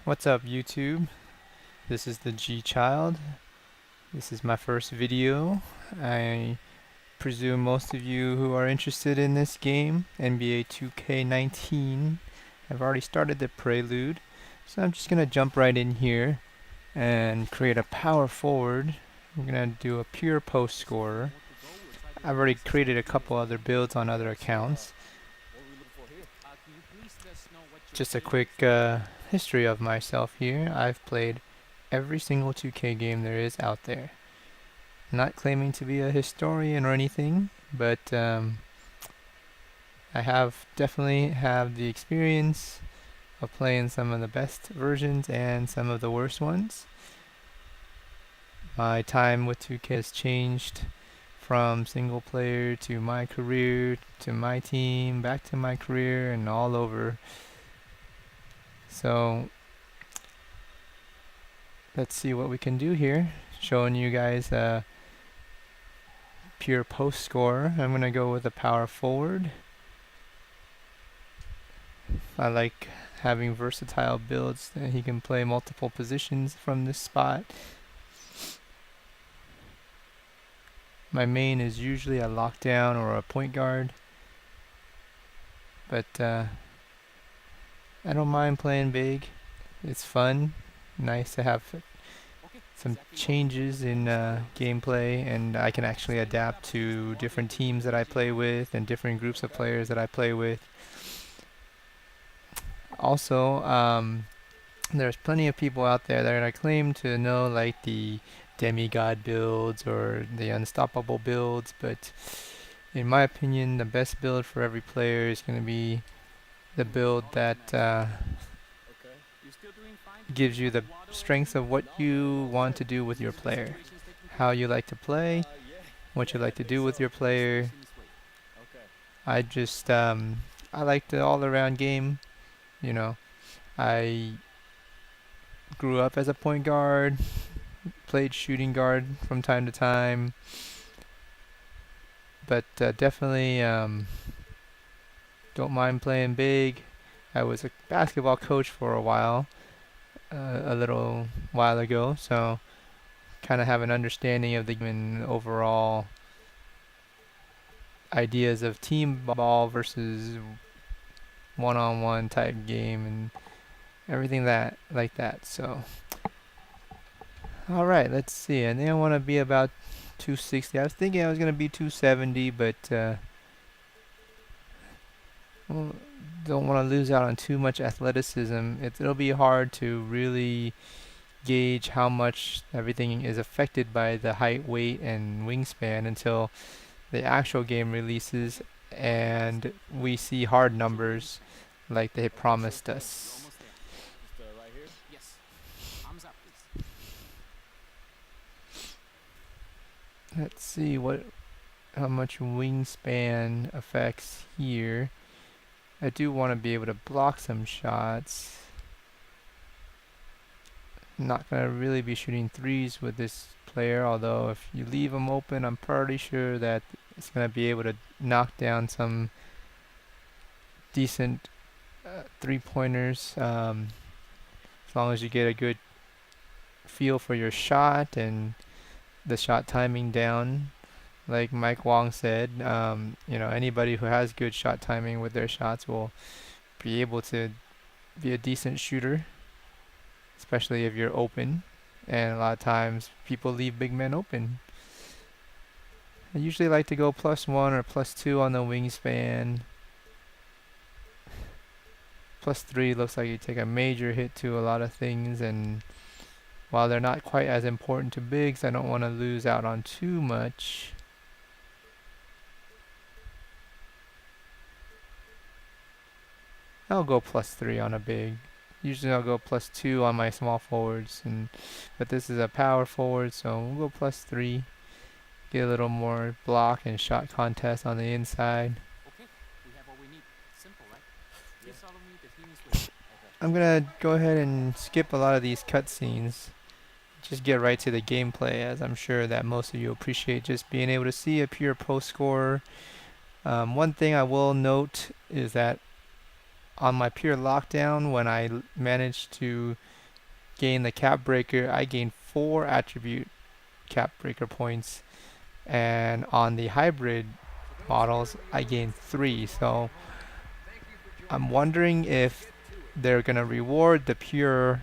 What's up, YouTube? This is the G Child. This is my first video. I presume most of you who are interested in this game, NBA 2K19, have already started the prelude. So I'm just going to jump right in here and create a power forward. I'm going to do a pure post scorer. I've already created a couple other builds on other accounts. Just a quick history of myself here. I've played every single 2K game there is out there. Not claiming to be a historian or anything, but I definitely have the experience of playing some of the best versions and some of the worst ones. My time with 2K has changed from single player to my career, to my team, back to my career, and all over. So let's see what we can do here. Showing you guys a pure post scorer. I'm going to go with a power forward. I like having versatile builds that he can play multiple positions from this spot. My main is usually a lockdown or a point guard, but I don't mind playing big. It's fun, nice to have some changes in gameplay, and I can actually adapt to different teams that I play with and different groups of players that I play with. Also, there's plenty of people out there that claim to know like the demigod builds or the unstoppable builds, but in my opinion the best build for every player is going to be the build that gives you the strengths of what you want to do with your player, how you like to play, what you like to do with your player. I like the all-around game. You know, I grew up as a point guard, played shooting guard from time to time, but definitely don't mind playing big. I was a basketball coach for a little while ago, so kind of have an understanding of the game and overall ideas of team ball versus one-on-one type game and everything like that. So alright, let's see. I think I want to be about 260. I was thinking I was going to be 270, but don't want to lose out on too much athleticism. It'll be hard to really gauge how much everything is affected by the height, weight, and wingspan until the actual game releases and we see hard numbers like they promised us. Let's see how much wingspan affects here. I do want to be able to block some shots. I'm not going to really be shooting threes with this player, although if you leave him open, I'm pretty sure that it's going to be able to knock down some decent three-pointers, as long as you get a good feel for your shot and the shot timing down. Like Mike Wong said, anybody who has good shot timing with their shots will be able to be a decent shooter, especially if you're open. And a lot of times people leave big men open. I usually like to go +1 or +2 on the wingspan. +3 looks like you take a major hit to a lot of things, and while they're not quite as important to bigs, I don't want to lose out on too much. I'll go +3 on a big. Usually I'll go +2 on my small forwards, but this is a power forward, so we'll go +3. Get a little more block and shot contest on the inside. I'm gonna go ahead and skip a lot of these cutscenes. Just get right to the gameplay, as I'm sure that most of you appreciate just being able to see a pure post scorer. One thing I will note is that on my pure lockdown, when I managed to gain the cap breaker, I gain 4 attribute cap breaker points, and on the hybrid models I gain 3. So I'm wondering if they're gonna reward the pure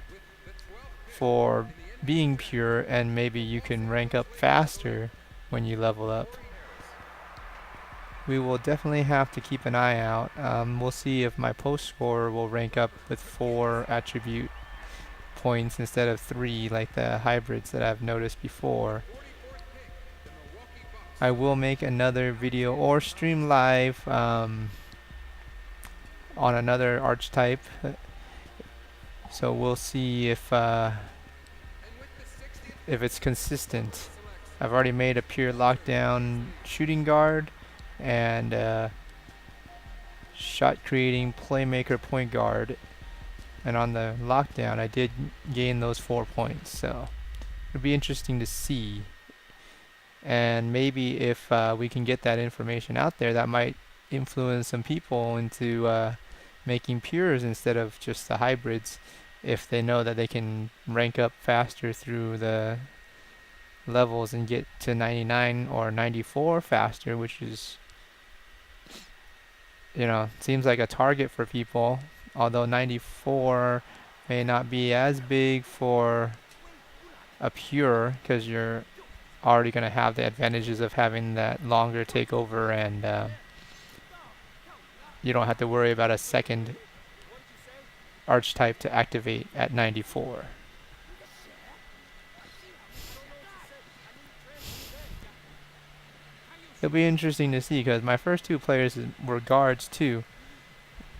for being pure, and maybe you can rank up faster when you level up. We will definitely have to keep an eye out. We'll see if my post scorer will rank up with 4 attribute points instead of 3 like the hybrids that I've noticed before. I will make another video or stream live on another archetype, so we'll see if it's consistent. I've already made a pure lockdown shooting guard and shot creating playmaker point guard, and on the lockdown I did gain those 4 points, so it'll be interesting to see. And maybe if we can get that information out there, that might influence some people into making pures instead of just the hybrids, if they know that they can rank up faster through the levels and get to 99 or 94 faster, which is, you know, seems like a target for people, although 94 may not be as big for a pure, because you're already going to have the advantages of having that longer takeover, and you don't have to worry about a second archetype to activate at 94. It'll be interesting to see, because my first 2 players were guards too,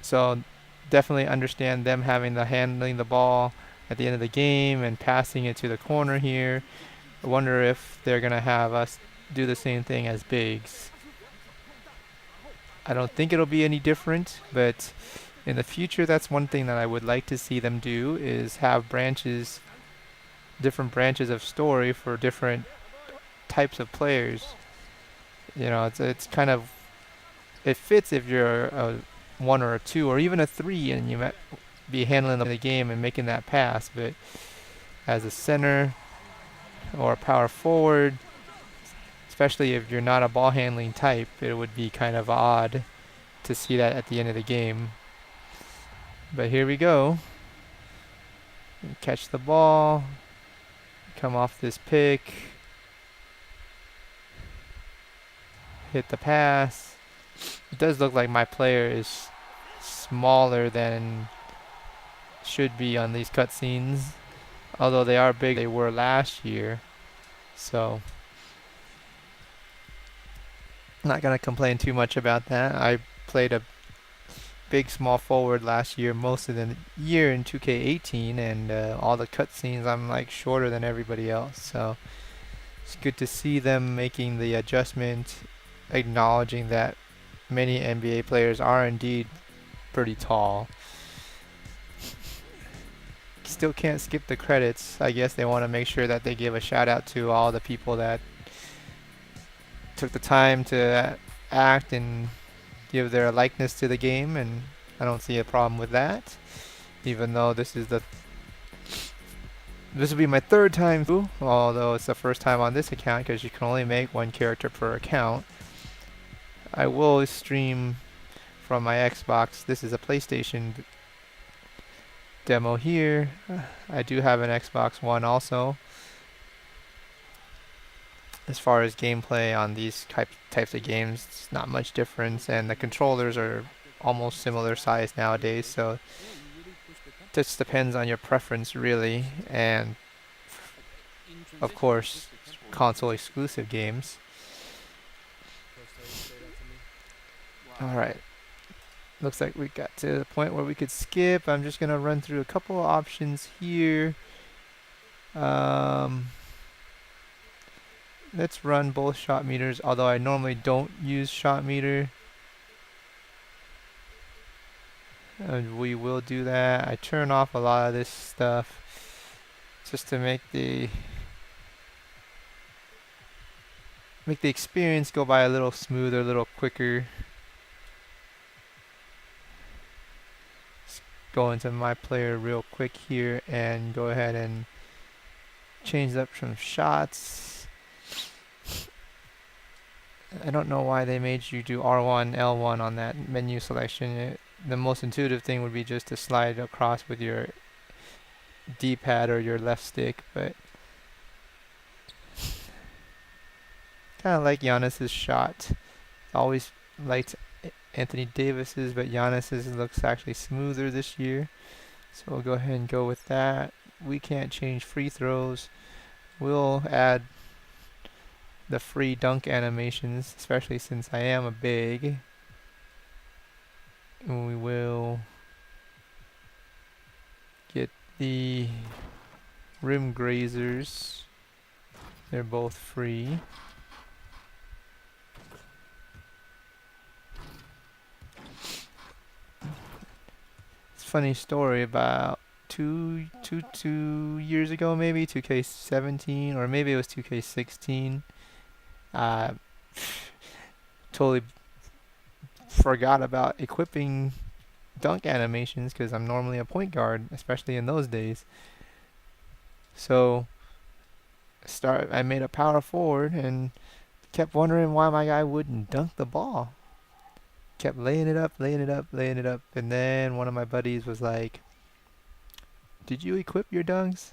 so definitely understand them having the handling the ball at the end of the game and passing it to the corner here. I wonder if they're gonna have us do the same thing as bigs. I don't think it'll be any different, but in the future that's one thing that I would like to see them do, is have branches, different branches of story for different types of players. You know, it's kind of, it fits if you're a 1 or a 2 or even a 3 and you might be handling the game and making that pass, but as a center or a power forward, especially if you're not a ball handling type, it would be kind of odd to see that at the end of the game. But here we go. Catch the ball, come off this pick, hit the pass. It does look like my player is smaller than should be on these cutscenes, although they are big, they were last year, so not gonna complain too much about that. I played a big small forward last year, most of the year in 2K18, and all the cutscenes I'm like shorter than everybody else, so it's good to see them making the adjustment, acknowledging that many NBA players are indeed pretty tall. Still can't skip the credits. I guess they want to make sure that they give a shout out to all the people that took the time to act and give their likeness to the game, and I don't see a problem with that, even though this will be my 3rd time through, although it's the first time on this account because you can only make 1 character per account. I will stream from my Xbox. This is a PlayStation demo here. I do have an Xbox One also. As far as gameplay on these types of games, it's not much difference, and the controllers are almost similar size nowadays, so it just depends on your preference really, and of course console exclusive games. Alright, looks like we got to the point where we could skip. I'm just gonna run through a couple of options here. Let's run both shot meters, although I normally don't use shot meter. And we will do that. I turn off a lot of this stuff just to make the experience go by a little smoother, a little quicker. go into my player real quick here and go ahead and change up some shots. I don't know why they made you do R1, L1 on that menu selection. The most intuitive thing would be just to slide across with your D-pad or your left stick, but kind of like Giannis's shot. Always liked Anthony Davis's, but Giannis's looks actually smoother this year. So we'll go ahead and go with that. We can't change free throws. We'll add the free dunk animations, especially since I am a big. And we will get the rim grazers. They're both free. Funny story about two years ago, maybe 2K17 or maybe it was 2K16. Totally forgot about equipping dunk animations because I'm normally a point guard, especially in those days. So I made a power forward and kept wondering why my guy wouldn't dunk the ball. Kept laying it up, and then one of my buddies was like, "Did you equip your dunks?"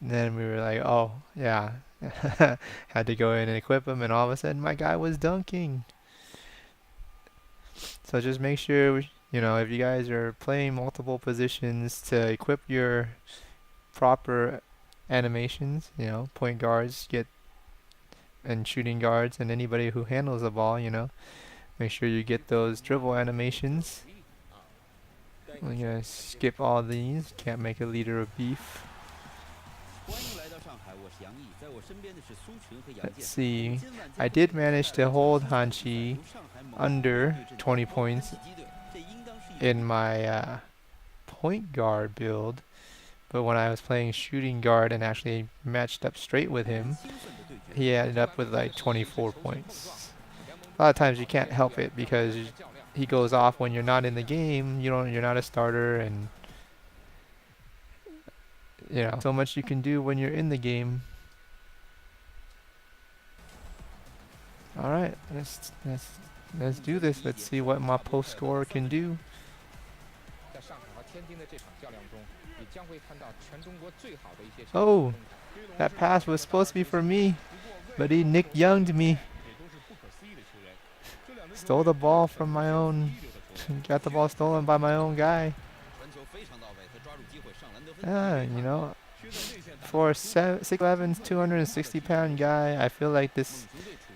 And then we were like, "Oh, yeah." Had to go in and equip them, and all of a sudden my guy was dunking. So just make sure, you know, if you guys are playing multiple positions, to equip your proper animations, you know, point guards and shooting guards and anybody who handles the ball, you know. Make sure you get those dribble animations. I'm gonna skip all these. Can't make a liter of beef. Let's see. I did manage to hold Hanchi under 20 points in my point guard build, but when I was playing shooting guard and actually matched up straight with him, he ended up with like 24 points. A lot of times you can't help it because he goes off when you're not in the game. You're not a starter, and you know, so much you can do when you're in the game. All right, let's do this. Let's see what my post scorer can do. Oh, that pass was supposed to be for me, but he Nick Young'd me. Stole the ball from my own. Got the ball stolen by my own guy. You know, for a 6'11", 260-pound guy, I feel like this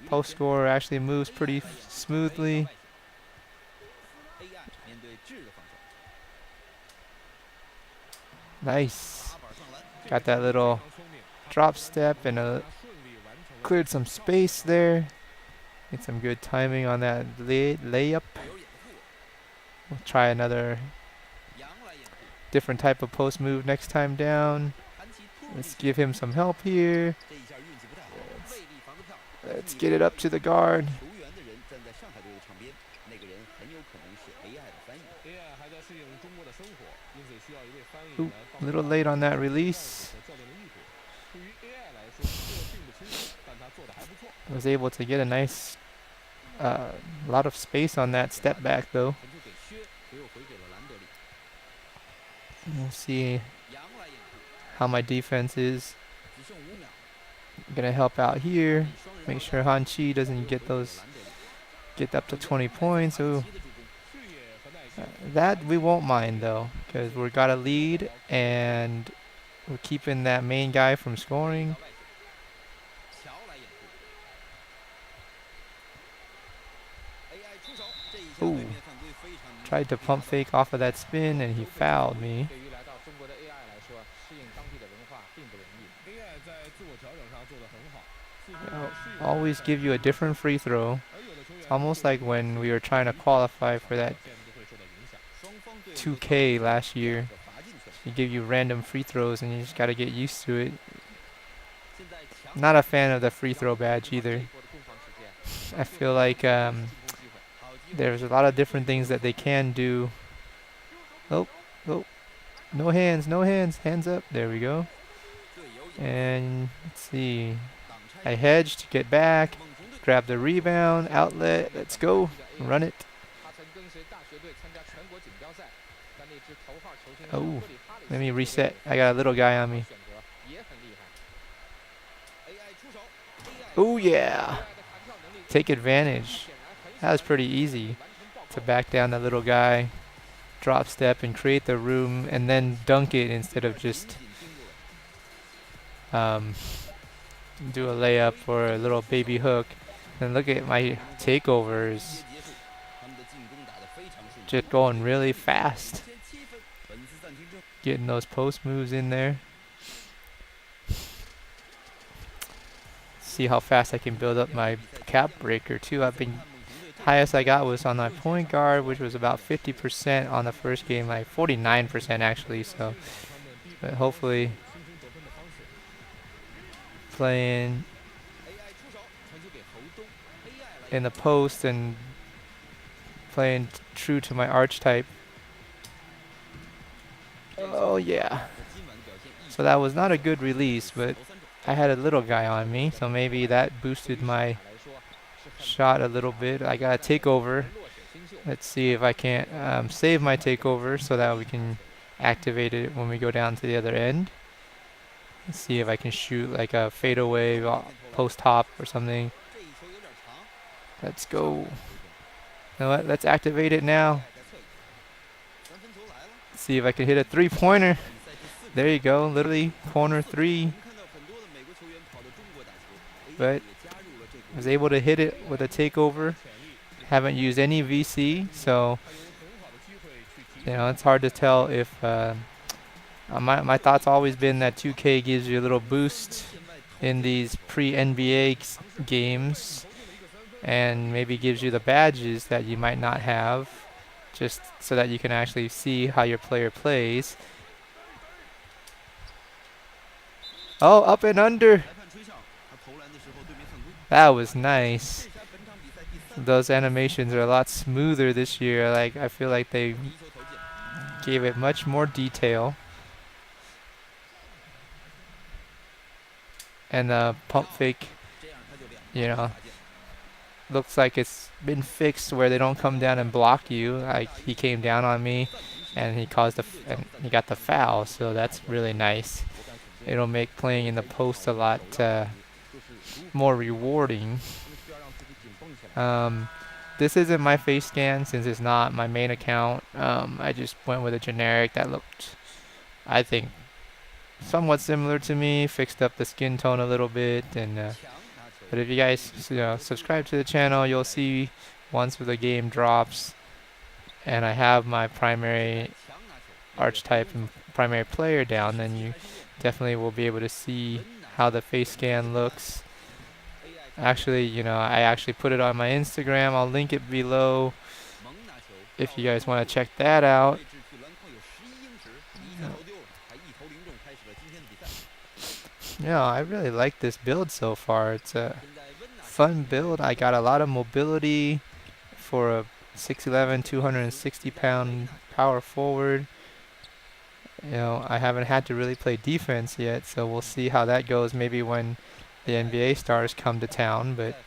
post scorer actually moves pretty smoothly. Nice. Got that little drop step and cleared some space there. Get some good timing on that layup. We'll try another different type of post move next time down. Let's give him some help here. Let's get it up to the guard. Ooh, a little late on that release. Was able to get a nice lot of space on that step back though. We'll see how my defense is. I'm gonna help out here. Make sure Hanchi doesn't get up to 20 points. Ooh. That we won't mind though, because we got a lead and we're keeping that main guy from scoring. Ooh. Tried to pump fake off of that spin and he fouled me. I'll always give you a different free throw. It's almost like when we were trying to qualify for that 2K last year. They give you random free throws and you just gotta get used to it. Not a fan of the free throw badge either. I feel like there's a lot of different things that they can do. Oh, Oh, no hands, no hands. Hands up. There we go. And let's see. I hedged to get back. Grab the rebound. Outlet. Let's go. Run it. Oh, let me reset. I got a little guy on me. Oh, yeah. Take advantage. That was pretty easy to back down the little guy, drop step, and create the room, and then dunk it instead of just do a layup or a little baby hook. And look at my takeovers. Just going really fast. Getting those post moves in there. See how fast I can build up my cap breaker too. Highest I got was on my point guard, which was about 50% on the first game, like 49% actually. So, but hopefully playing in the post and playing true to my archetype. Oh yeah. So that was not a good release, but I had a little guy on me, so maybe that boosted my shot a little bit. I got a takeover. Let's see if I can't save my takeover so that we can activate it when we go down to the other end. Let's see if I can shoot like a fadeaway post hop or something. Let's go. You know what? Let's activate it now. Let's see if I can hit a three-pointer. There you go, literally corner three. But I was able to hit it with a takeover. Haven't used any VC, so you know it's hard to tell if my thought's always been that 2K gives you a little boost in these pre-NBA games and maybe gives you the badges that you might not have, just so that you can actually see how your player plays. Oh, up and under. That was nice. Those animations are a lot smoother this year. Like, I feel like they gave it much more detail. And the pump fake, you know, looks like it's been fixed where they don't come down and block you. Like, he came down on me and he and he got the foul, so that's really nice. It'll make playing in the post a lot more rewarding. This isn't my face scan since it's not my main account. I just went with a generic that looked, I think, somewhat similar to me. Fixed up the skin tone a little bit, and but if you guys subscribe to the channel, you'll see once the game drops, and I have my primary archetype and primary player down, then you definitely will be able to see how the face scan looks. Actually, I actually put it on my Instagram. I'll link it below if you guys want to check that out. Yeah, I really like this build so far. It's a fun build. I got a lot of mobility for a 6'11", 260-pound power forward. I haven't had to really play defense yet, so we'll see how that goes maybe when the NBA stars come to town. But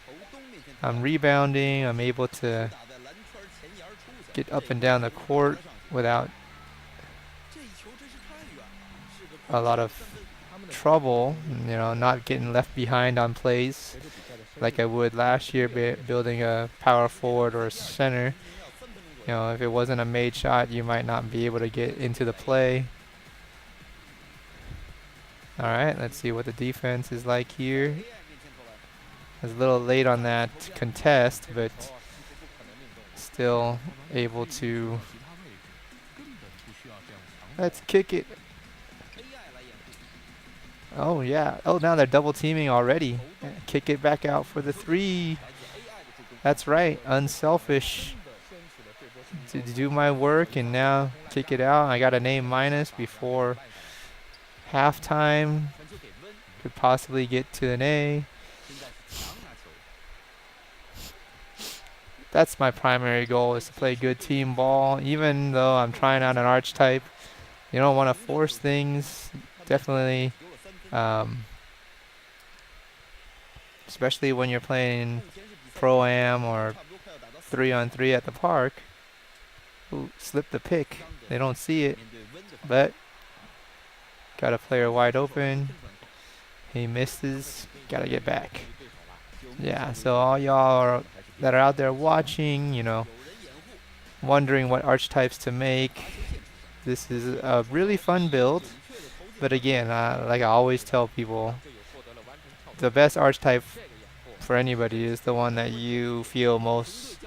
I'm rebounding. I'm able to get up and down the court without a lot of trouble, not getting left behind on plays like I would last year building a power forward or a center. If it wasn't a made shot, you might not be able to get into the play. Alright, let's see what the defense is like here. I was a little late on that contest, but still able to. Let's kick it. Oh yeah. Oh, now they're double teaming already. Kick it back out for the three. That's right. Unselfish. To do my work and now kick it out. I got an A- before halftime. Could possibly get to an A. that's my primary goal, is to play good team ball. Even though I'm trying out an archetype, you don't want to force things. Definitely, um, especially when you're playing pro-am or 3-on-3 at the park. Ooh, slip the pick. They don't see it, but got a player wide open. He misses. Gotta get back. Yeah, so all y'all that are out there watching, wondering what archetypes to make, this is a really fun build. But again, like I always tell people, the best archetype for anybody is the one that you feel most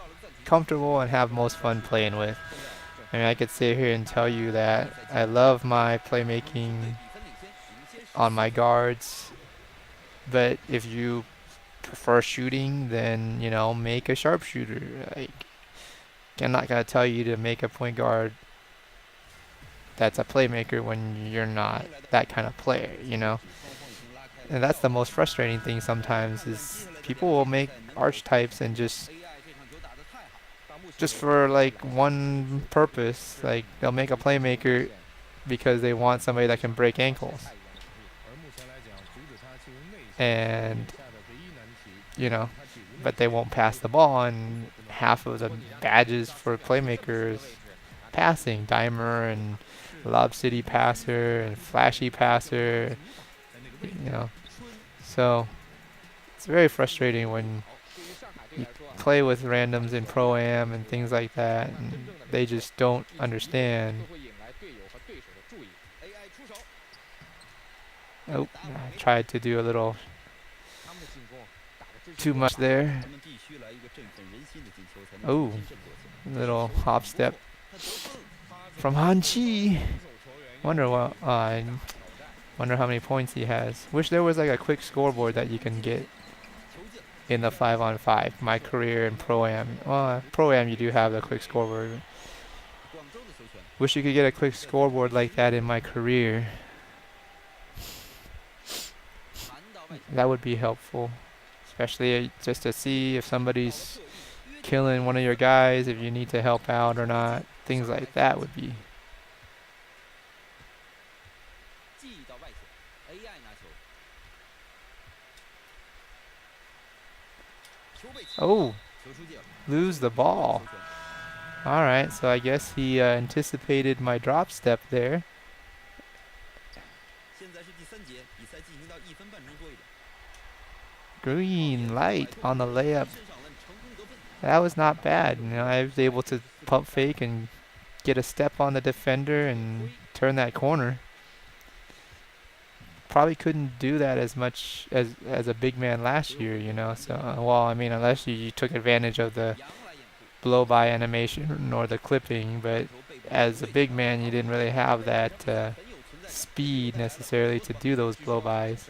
comfortable and have most fun playing with. I mean, I could sit here and tell you that I love my playmaking on my guards, but if you prefer shooting, then make a sharpshooter. Like, I'm not gonna tell you to make a point guard that's a playmaker when you're not that kind of player. And that's the most frustrating thing sometimes, is people will make archetypes and just for like one purpose. Like, they'll make a playmaker because they want somebody that can break ankles. And but they won't pass the ball, and half of the badges for playmakers passing, dimer and lob city passer and flashy passer, so it's very frustrating when you play with randoms in pro-am and things like that, and they just don't understand. Oh, I tried to do a little too much there. Oh, little hop step from Hanchi. I wonder how many points he has. Wish there was like a quick scoreboard that you can get in the 5-on-5. My career in pro-am. Well, pro-am you do have the quick scoreboard. Wish you could get a quick scoreboard like that in my career. That would be helpful, especially just to see if somebody's killing one of your guys, if you need to help out or not. Things like that would be. Oh, lose the ball. Alright, so I guess he anticipated my drop step there. Green light on the layup. That was not bad. I was able to pump fake and get a step on the defender and turn that corner. Probably couldn't do that as much as a big man last year, So, unless you took advantage of the blow-by animation or the clipping, but as a big man, you didn't really have that speed necessarily to do those blow-bys.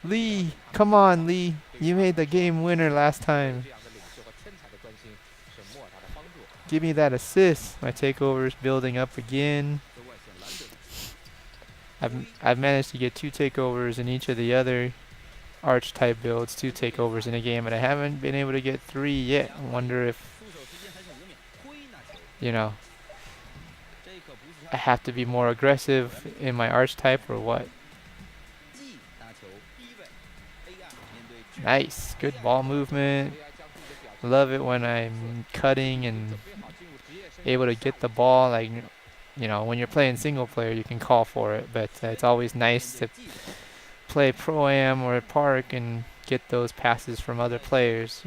Lee, come on, Lee. You made the game winner last time. Give me that assist. My takeover is building up again. I've managed to get 2 takeovers in each of the other archetype builds, 2 takeovers in a game, and I haven't been able to get 3 yet. I wonder if, I have to be more aggressive in my archetype or what. Nice, good ball movement. Love it when I'm cutting and able to get the ball. Like, when you're playing single player, you can call for it, but it's always nice to play pro-am or park and get those passes from other players.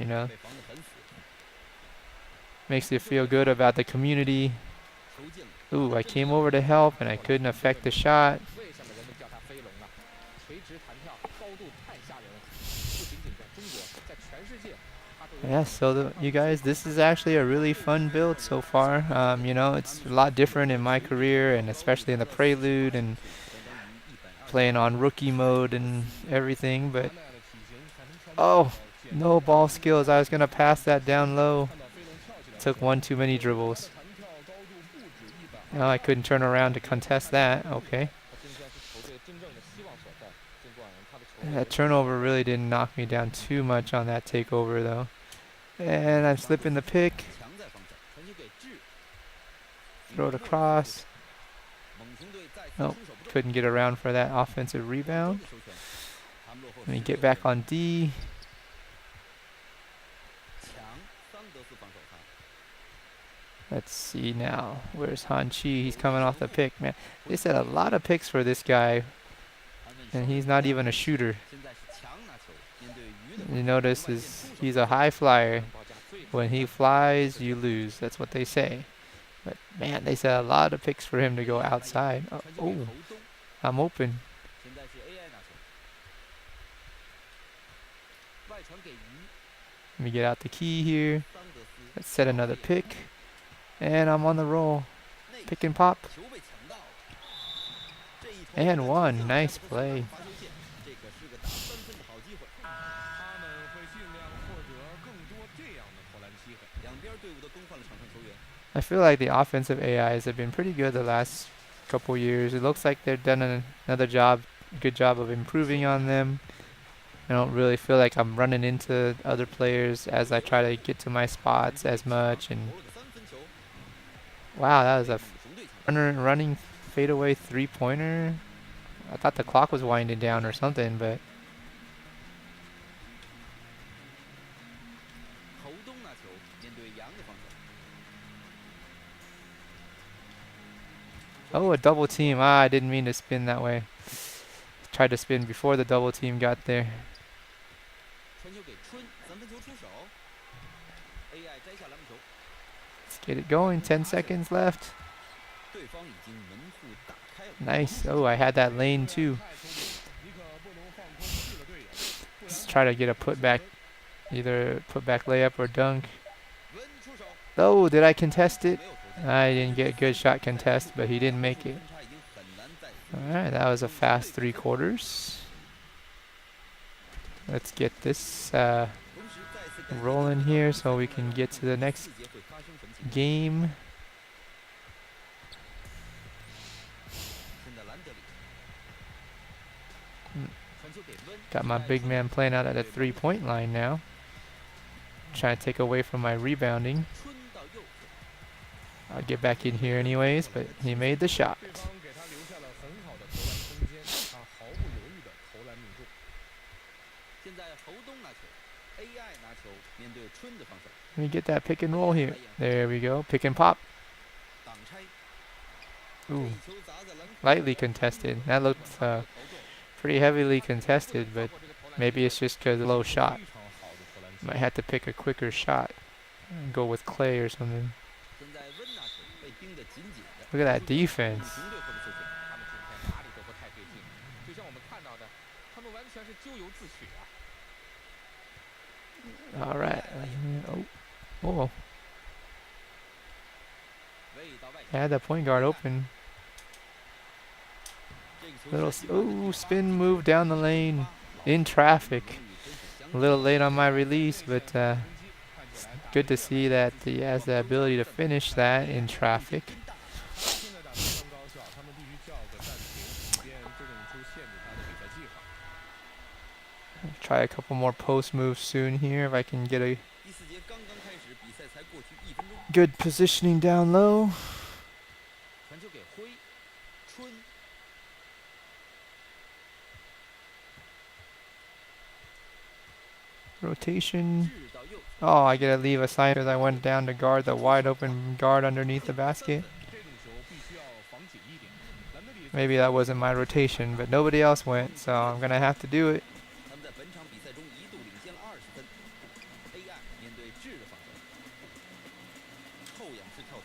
Makes you feel good about the community. Ooh, I came over to help and I couldn't affect the shot. Yeah, so you guys, this is actually a really fun build so far. It's a lot different in my career, and especially in the Prelude and playing on rookie mode and everything. But oh, no ball skills. I was gonna pass that down low. Took one too many dribbles. No, I couldn't turn around to contest that. Okay. That turnover really didn't knock me down too much on that takeover, though. And I'm slipping the pick. Throw it across. Nope, couldn't get around for that offensive rebound. Let me get back on D. Let's see now. Where's Han Chi? He's coming off the pick, man. They said a lot of picks for this guy, and he's not even a shooter. You notice he's a high flyer. When he flies, you lose. That's what they say. But man, they said a lot of picks for him to go outside. Oh, I'm open. Let me get out the key here. Let's set another pick. And I'm on the roll. Pick and pop. And one. Nice play. I feel like the offensive AIs have been pretty good the last couple years. It looks like they've done another good job of improving on them. I don't really feel like I'm running into other players as I try to get to my spots as much. And wow, that was a running fadeaway three-pointer. I thought the clock was winding down or something, but oh, a double team. I didn't mean to spin that way. Tried to spin before the double team got there. Let's get it going. 10 seconds left. Nice. Oh, I had that lane too. Let's try to get a putback. Either putback layup or dunk. Oh, did I contest it? I didn't get a good shot contest, but he didn't make it. Alright, that was a fast 3/4. Let's get this rolling here so we can get to the next game. Got my big man playing out at the 3-point line now. Trying to take away from my rebounding. I'll get back in here anyways, but he made the shot. Let me get that pick and roll here. There we go. Pick and pop. Ooh. Lightly contested. That looked pretty heavily contested, but maybe it's just because of low shot. Might have to pick a quicker shot and go with clay or something. Look at that defense. All right. Oh. I had the point guard open. Little spin move down the lane in traffic. A little late on my release, but it's good to see that he has the ability to finish that in traffic. Try a couple more post moves soon here if I can get a good positioning down low. Rotation. Oh, I gotta leave a sign because I went down to guard the wide open guard underneath the basket. Maybe that wasn't my rotation, but nobody else went, so I'm gonna have to do it.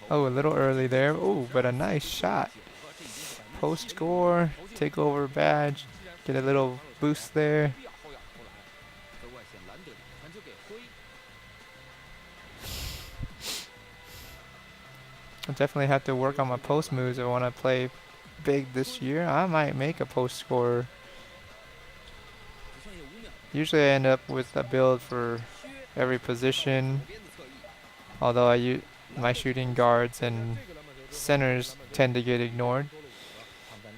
Oh, a little early there. Oh, but a nice shot. Post score, take over badge, get a little boost there. I definitely have to work on my post moves if I want to play big this year. I might make a post scorer. Usually I end up with a build for every position, although my shooting guards and centers tend to get ignored.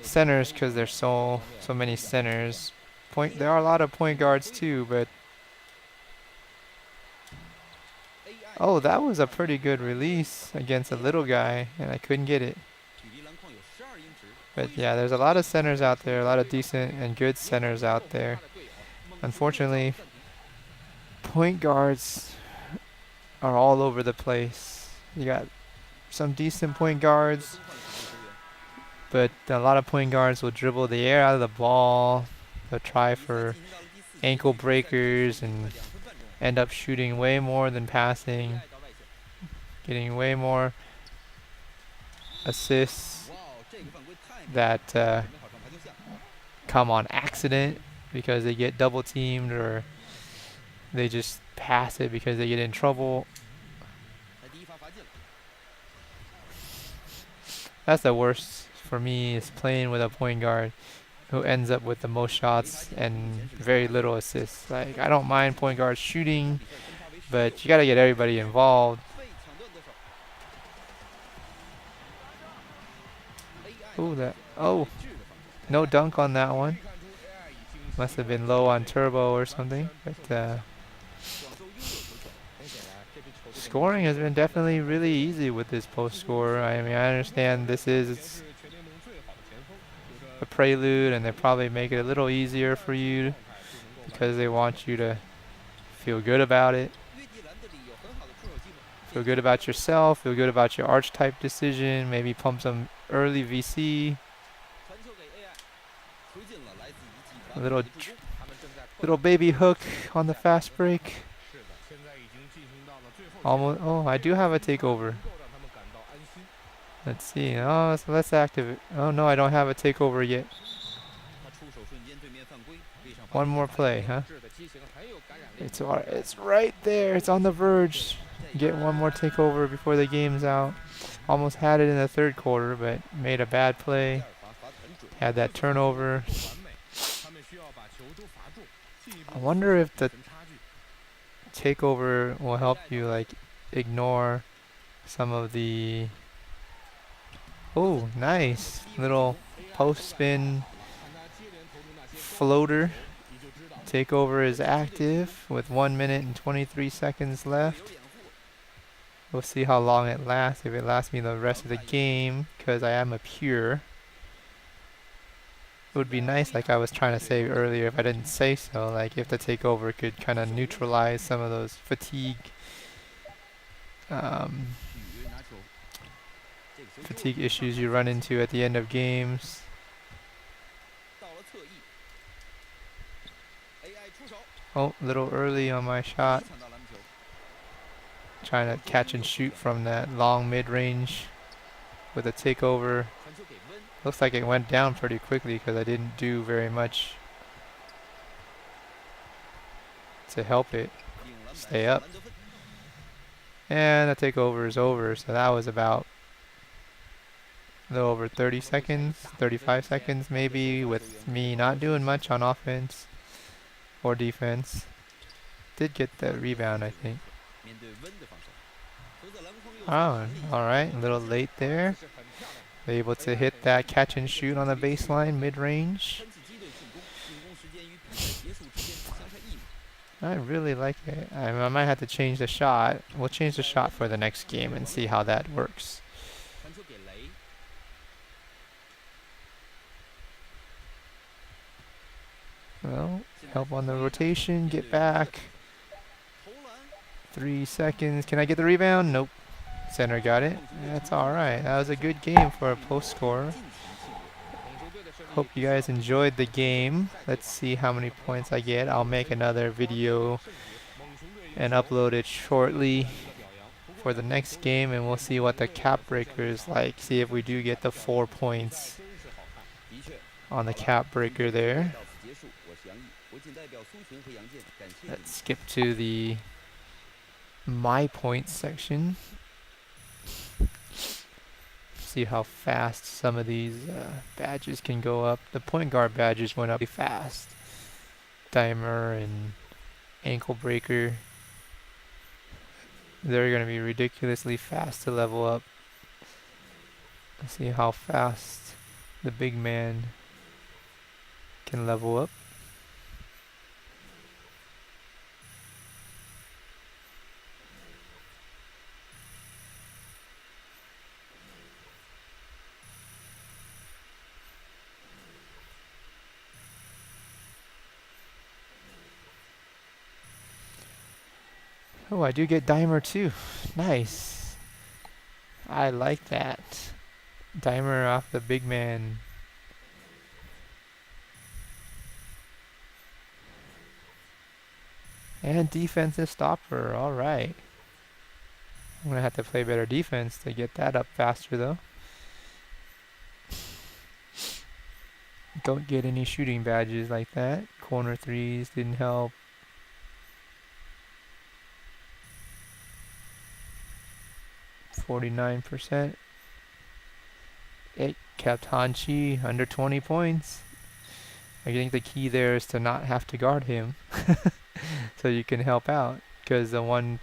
Centers because there's so many centers. There are a lot of point guards too, but Oh, that was a pretty good release against a little guy, and I couldn't get it. But yeah, there's a lot of centers out there, a lot of decent and good centers out there. Unfortunately, point guards are all over the place. You got some decent point guards, but a lot of point guards will dribble the air out of the ball. They'll try for ankle breakers and end up shooting way more than passing, getting way more assists that come on accident because they get double teamed or they just pass it because they get in trouble. That's the worst for me, is playing with a point guard who ends up with the most shots and very little assists. Like, I don't mind point guards shooting, but you gotta get everybody involved. Oh, no dunk on that one. Must have been low on turbo or something. But scoring has been definitely really easy with this post score. I mean, I understand this is a prelude, and they probably make it a little easier for you because they want you to feel good about it. Feel good about yourself, feel good about your archetype decision, maybe pump some early VC. A little baby hook on the fast break. Almost. Oh, I do have a takeover. Let's see. Oh, so let's activate. Oh no, I don't have a takeover yet. One more play, huh? It's right there. It's on the verge. Get one more takeover before the game's out. Almost had it in the third quarter, but made a bad play. Had that turnover. I wonder if the takeover will help you like ignore some of the. Oh, nice little post spin floater. Takeover is active with 1 minute and 23 seconds left. We'll see how long it lasts, if it lasts me the rest of the game, because I am a pure. It would be nice, like I was trying to say earlier, if I didn't say so, like if the takeover could kind of neutralize some of those fatigue issues you run into at the end of games. Oh, a little early on my shot. Trying to catch and shoot from that long mid-range with a takeover. Looks like it went down pretty quickly because I didn't do very much to help it stay up. And the takeover is over, so that was about a little over 30 seconds, 35 seconds maybe, with me not doing much on offense or defense. Did get the rebound, I think. Oh, alright, a little late there. Able to hit that catch and shoot on the baseline, mid-range. I really like it. I might have to change the shot. We'll change the shot for the next game and see how that works. Well, help on the rotation, get back. 3 seconds. Can I get the rebound? Nope. Center got it. That's alright. That was a good game for a post score. Hope you guys enjoyed the game. Let's see how many points I get. I'll make another video and upload it shortly for the next game, and we'll see what the cap breaker is like. See if we do get the 4 points on the cap breaker there. Let's skip to the my points section. See how fast some of these badges can go up. The point guard badges went up really fast. Dimer and ankle breaker. They're going to be ridiculously fast to level up. Let's see how fast the big man can level up. Oh, I do get dimer too. Nice. I like that. Dimer off the big man. And defensive stopper. Alright. I'm going to have to play better defense to get that up faster though. Don't get any shooting badges like that. Corner threes didn't help. %49%. It kept Hanchi under 20 points. I think the key there is to not have to guard him. So you can help out. Because the one,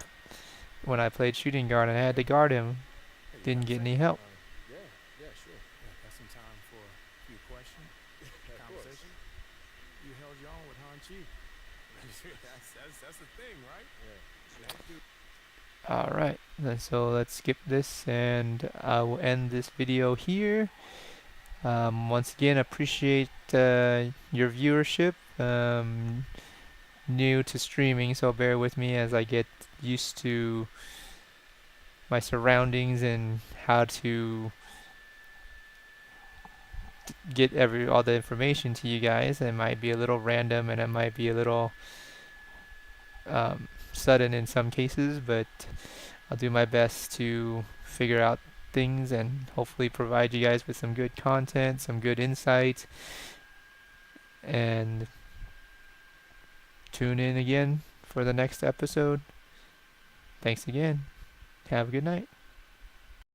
when I played shooting guard and I had to guard him, didn't get any help. Yeah, sure. Yeah, got some time for a few questions, conversation. You held your own with Han Chi. that's the thing, right? Yeah. Alright, so let's skip this and I will end this video here. Once again, appreciate your viewership. New to streaming, so bear with me as I get used to my surroundings and how to get all the information to you guys. It might be a little random and it might be a little sudden in some cases, but I'll do my best to figure out things and hopefully provide you guys with some good content, some good insight, and tune in again for the next episode. Thanks again. Have a good night.